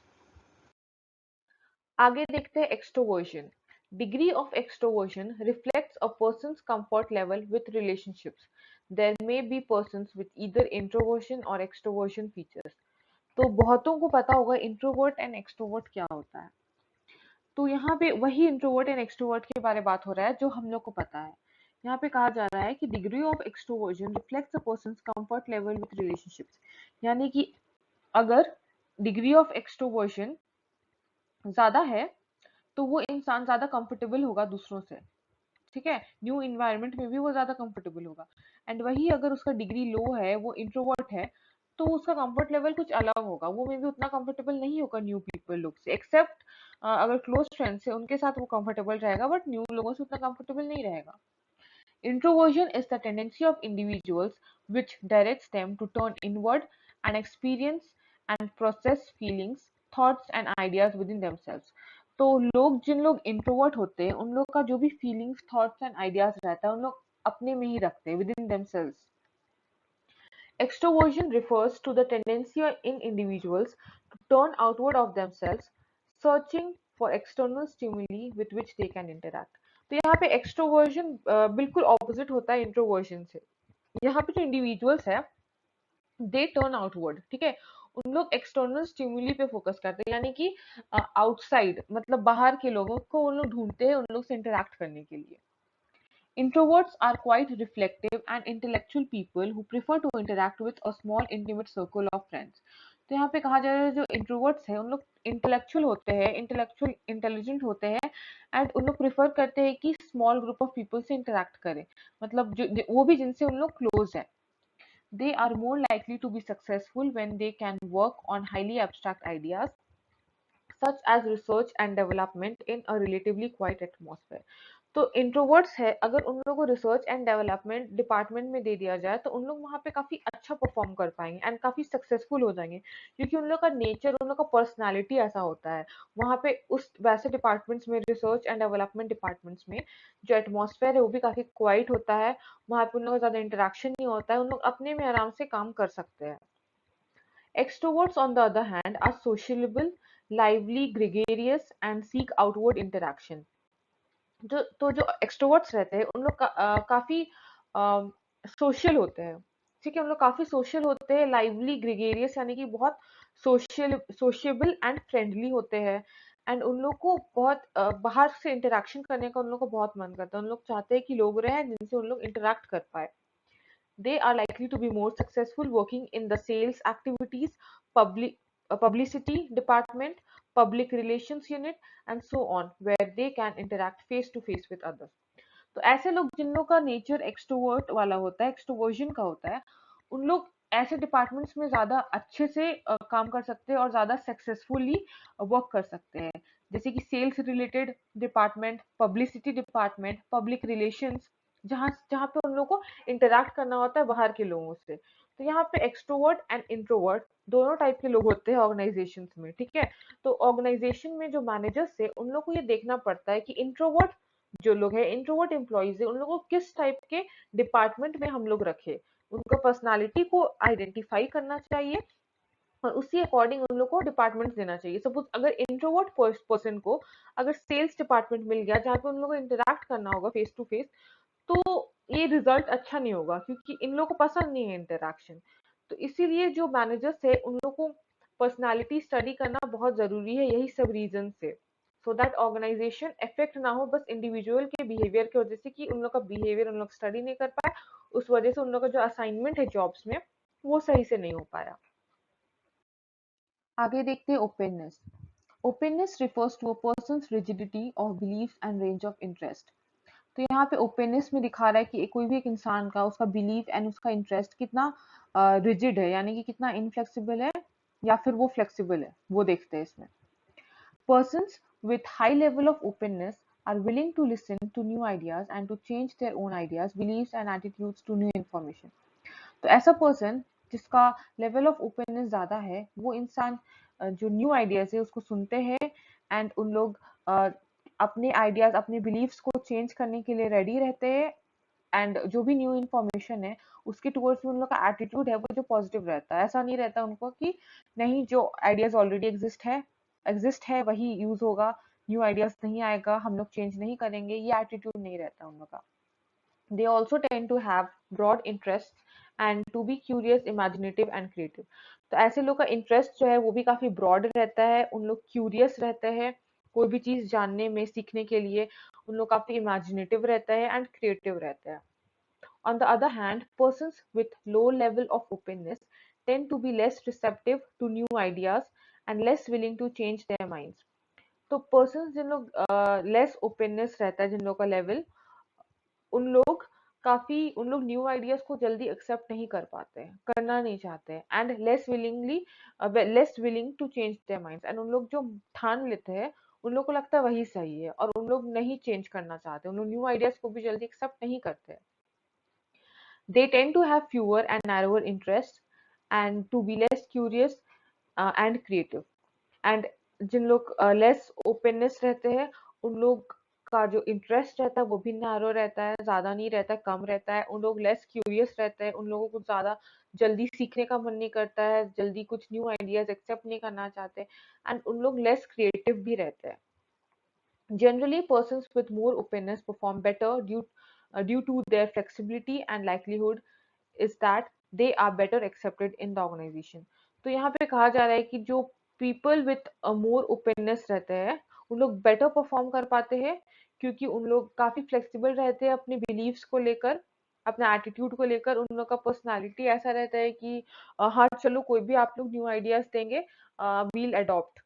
आगे देखते हैं extroversion. Degree of extroversion reflects a person's comfort level with relationships. There may be persons with either introversion और एक्सट्रोवर्जन फीचर्स। तो बहुतों को पता होगा इंट्रोवर्ट एंड एक्सट्रोवर्ट क्या होता है। तो यहाँ पे वही इंट्रोवर्ट एंड एक्सट्रोवर्ट के बारे में बात हो रहा है जो हम लोग को पता है। यहाँ पे कहा जा रहा है कि degree of extroversion reflects a person's comfort level with relationships. यानी कि अगर डिग्री ऑफ एक्सट्रोवर्जन ज्यादा है तो वो इंसान ज्यादा कंफर्टेबल होगा दूसरों से। ठीक है, न्यू इन्वायरमेंट में भी वो ज्यादा कंफर्टेबल होगा। एंड वही अगर उसका डिग्री लो है, वो इंट्रोवर्ट है, तो उसका कंफर्ट लेवल कुछ अलग होगा, वो मे भी उतना कंफर्टेबल नहीं होगा न्यू पीपल लोग से, एक्सेप्ट अगर क्लोज फ्रेंड्स है उनके साथ वो कंफर्टेबल रहेगा, बट न्यू लोगों से उतना कंफर्टेबल नहीं रहेगा। Introversion is the tendency of individuals which directs them to turn inward and experience and process feelings, thoughts and ideas within themselves. तो लोग जिन लोग इंट्रोवर्ट होते हैं उन लोग का जो भी फीलिंग्स, थॉट्स एंड आइडियाज रहता है उन लोग अपने में ही रखते हैं, with in themselves. Extroversion refers to the tendency in individuals to turn outward of themselves, searching for external stimuli with which they can interact. तो यहाँ पे एक्सट्रोवर्जन बिल्कुल ऑपोजिट होता है इंट्रोवर्जन से। यहाँ पे जो इंडिविजुअल्स है दे टर्न आउटवर्ड, ठीक है, उन लोग एक्सटर्नल स्टिमुली पे फोकस करते हैं, यानी कि आउटसाइड मतलब बाहर के लोगों को उन लोग ढूंढते हैं उन लोग से इंटरेक्ट करने के लिए। Introverts are quite reflective and intellectual people who prefer to interact with a small intimate circle of friends. तो यहाँ पे कहा जा रहा है जो इंट्रोवर्ट्स हैं उन लोग इंटेलेक्चुअल होते हैं, इंटेलेक्चुअल इंटेलिजेंट होते हैं एंड उन लोग प्रेफर करते हैं कि स्मॉल ग्रुप ऑफ पीपल से इंटरेक्ट करें, मतलब जो वो भी जिनसे उन लोग क्लोज है। They are more likely to be successful when they can work on highly abstract ideas such as research and development in a relatively quiet atmosphere. तो इंट्रोवर्ट्स है, अगर उन लोगों को रिसर्च एंड डेवलपमेंट डिपार्टमेंट में दे दिया जाए तो उन लोग वहाँ पे काफी अच्छा परफॉर्म कर पाएंगे एंड काफी सक्सेसफुल हो जाएंगे, क्योंकि उन लोग का नेचर, उन लोग का पर्सनालिटी ऐसा होता है। वहाँ पे उस वैसे डिपार्टमेंट्स में, रिसर्च एंड डेवलपमेंट डिपार्टमेंट्स में जो एटमॉस्फेयर है वो भी काफी क्वाइट होता है, वहाँ पे उन लोगों का ज्यादा इंटरेक्शन नहीं होता है, उन लोग अपने में आराम से काम कर सकते हैं। Extroverts, on the other hand, are sociable, lively, gregarious, and seek outward interaction. जो एक्सट्रोवर्ट्स रहते हैं उन लोग काफी सोशल होते हैं। ठीक है, उन लोग काफी सोशल होते हैं, लाइवली, ग्रेगेरियस यानी कि बहुत सोशेबल एंड फ्रेंडली होते हैं। एंड उन लोग को बहुत बाहर से इंटरेक्शन करने का उन लोग को बहुत मन करता है, उन लोग चाहते हैं कि लोग रहें जिनसे उन लोग इंटरेक्ट कर पाए। They are likely to be more successful working in the sales activities, publicity department, public relations unit, and so on, where they can interact face to face with others. तो ऐसे लोग जिन लोग का नेचर एक्सट्रोवर्ट वाला होता है, extroversion का होता है, उन लोग ऐसे डिपार्टमेंट्स में ज़्यादा अच्छे से काम कर सकते हैं और ज़्यादा सक्सेसफुली वर्क कर सकते हैं, जैसे कि sales related department, publicity department, public relations, जहाँ जहाँ पे उन लोगों को इंटरैक्ट करना होता है बाहर के लोगों से। तो यहाँ पे एक्सट्रोवर्ट एंड इंट्रोवर्ट दोनों टाइप के लोग होते हैं ऑर्गेनाइजेशन में, ठीक है। तो ऑर्गेनाइजेशन में जो मैनेजर्स है उन लोग को ये देखना पड़ता है कि इंट्रोवर्ट जो लोग हैं, इंट्रोवर्ट एम्प्लॉइज है, उन लोगों को किस टाइप के डिपार्टमेंट में हम लोग रखे, उनका पर्सनालिटी को आइडेंटिफाई करना चाहिए और उसी अकॉर्डिंग उन लोग को डिपार्टमेंट देना चाहिए। सपोज अगर इंट्रोवर्ट पर्सन को अगर सेल्स डिपार्टमेंट मिल गया जहाँ पे उन लोगों को इंटरेक्ट करना होगा फेस टू फेस, तो ये रिजल्ट अच्छा नहीं होगा क्योंकि इन लोगों को पसंद नहीं है इंटरेक्शन। तो इसीलिए जो मैनेजर्स है उन लोगों को पर्सनालिटी स्टडी करना बहुत जरूरी है, यही सब रीजन से, सो दैट ऑर्गेनाइजेशन इफेक्ट ना हो बस इंडिविजुअल के बिहेवियर की वजह से कि उन लोग का बिहेवियर उन लोग स्टडी नहीं कर पाए, उस वजह से उन लोग का जो असाइनमेंट है जॉब्स में वो सही से नहीं हो पाया। आगे देखते हैं openness. Openness refers to a person's rigidity of belief and range of interest. तो यहाँ पे ओपननेस में दिखा रहा है कि कोई भी एक इंसान का उसका बिलीफ एंड उसका इंटरेस्ट कितना रिजिड है, यानी कि कितना इनफ्लेक्सिबल है या फिर वो फ्लेक्सिबल है, वो देखते हैं इसमें। Persons with high level of openness are willing to listen to new ideas and to change their own ideas, beliefs and attitudes to new information. तो ऐसा पर्सन जिसका लेवल ऑफ ओपननेस ज्यादा है, वो इंसान जो न्यू आइडियाज है उसको सुनते हैं एंड उन लोग अपने आइडियाज अपने बिलीव्स को चेंज करने के लिए रेडी रहते हैं एंड जो भी न्यू इन्फॉर्मेशन है उसके टुवर्ड्स उन लोग का एटीट्यूड है वो जो पॉजिटिव रहता है। ऐसा नहीं रहता उनको कि नहीं जो आइडियाज ऑलरेडी एग्जिस्ट है वही यूज होगा, न्यू आइडियाज नहीं आएगा, हम लोग चेंज नहीं करेंगे, ये एटीट्यूड नहीं रहता उन लोग का। They also tend to have broad interests and to be curious, imaginative and creative. तो ऐसे लोग का इंटरेस्ट जो है वो भी काफी ब्रॉड रहता है, उन लोग क्यूरियस रहते हैं कोई भी चीज जानने में सीखने के लिए, उन लोग काफी इमेजिनेटिव रहता है एंड क्रिएटिव रहते हैं। On the other hand, persons with low level of openness tend to be less receptive to new ideas and less willing to change their minds. तो persons जिन लोग लेस ओपननेस रहता है, जिन लोग का लेवल, उन लोग न्यू आइडियाज को जल्दी एक्सेप्ट नहीं कर पाते हैं, करना नहीं चाहते हैं and less willing to change their minds, and उन लोग जो ठान लेते हैं उन लोग को लगता है वही सही है और उन लोग नहीं चेंज करना चाहते, उन लोग न्यू आइडियाज को भी जल्दी एक्सेप्ट नहीं करते। They tend to have fewer and narrower interests and to be less curious and creative. And जिन लोग लेस ओपननेस रहते हैं उन लोग का जो इंटरेस्ट रहता है वो भी नैरो रहता है, ज्यादा नहीं रहता, कम रहता है। उन लोग लेस क्यूरियस रहते हैं, उन लोगों को ज्यादा जल्दी सीखने का मन नहीं करता है, जल्दी कुछ न्यू आइडियाज एक्सेप्ट नहीं करना चाहते एंड उन लोग लेस क्रिएटिव भी रहते हैं। Generally, persons with more openness perform better due to their flexibility and likelihood is that they are better accepted in the organization. तो यहाँ पे कहा जा रहा है कि जो people with a more openness रहते हैं उन लोग better perform कर पाते हैं क्योंकि उन लोग काफी flexible रहते हैं अपने beliefs को लेकर, अपना attitude को लेकर। उन लोग का personality ऐसा रहता है कि हाँ चलो कोई भी आप लोग new ideas देंगे, we'll adopt।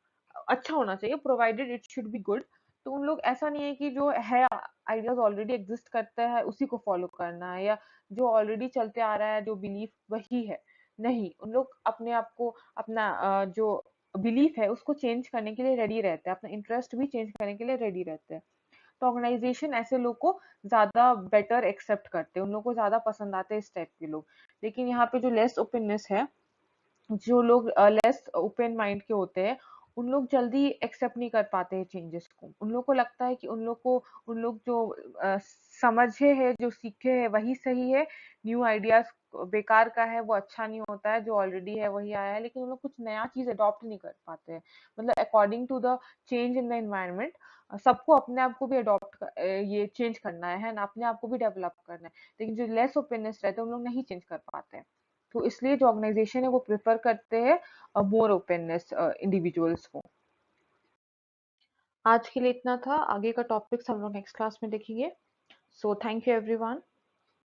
अच्छा होना चाहिए, provided it should be good। तो उन लोग ऐसा नहीं है कि जो है आइडियाज ऑलरेडी एग्जिस्ट करता है उसी को फॉलो करना है, या जो ऑलरेडी चलते आ रहा है जो बिलीफ वही है। नहीं, उन लोग अपने आप को अपना जो बिलीफ है उसको चेंज करने के लिए रेडी रहते हैं, अपना इंटरेस्ट भी चेंज करने के लिए रेडी रहते हैं। तो ऑर्गेनाइजेशन ऐसे लोग को ज्यादा बेटर एक्सेप्ट करते हैं, उन लोग को ज्यादा पसंद आते हैं इस टाइप के लोग। लेकिन यहाँ पे जो लेस ओपननेस है, जो लोग लेस ओपन माइंड के होते हैं उन लोग जल्दी एक्सेप्ट नहीं कर पाते हैं चेंजेस को। उन लोग को लगता है कि उन लोग जो समझे है, जो सीखे है वही सही है, न्यू आइडियाज बेकार का है, वो अच्छा नहीं होता है, जो ऑलरेडी है वही आया है। लेकिन उन लोग कुछ नया चीज अडॉप्ट नहीं कर पाते हैं, मतलब according to the change in the environment. सबको अपने आप को भी ये चेंज करना है ना, अपने आप को भी डेवलप करना है। लेकिन जो लेस ओपननेस रहते हैं उन लोग नहीं चेंज कर पाते हैं। तो इसलिए जो ऑर्गेनाइजेशन है वो प्रेफर करते हैं मोर ओपननेस इंडिविजुअल्स को। आज के लिए इतना था, आगे का टॉपिक्स हम लोग नेक्स्ट क्लास में देखेंगे। So thank you everyone.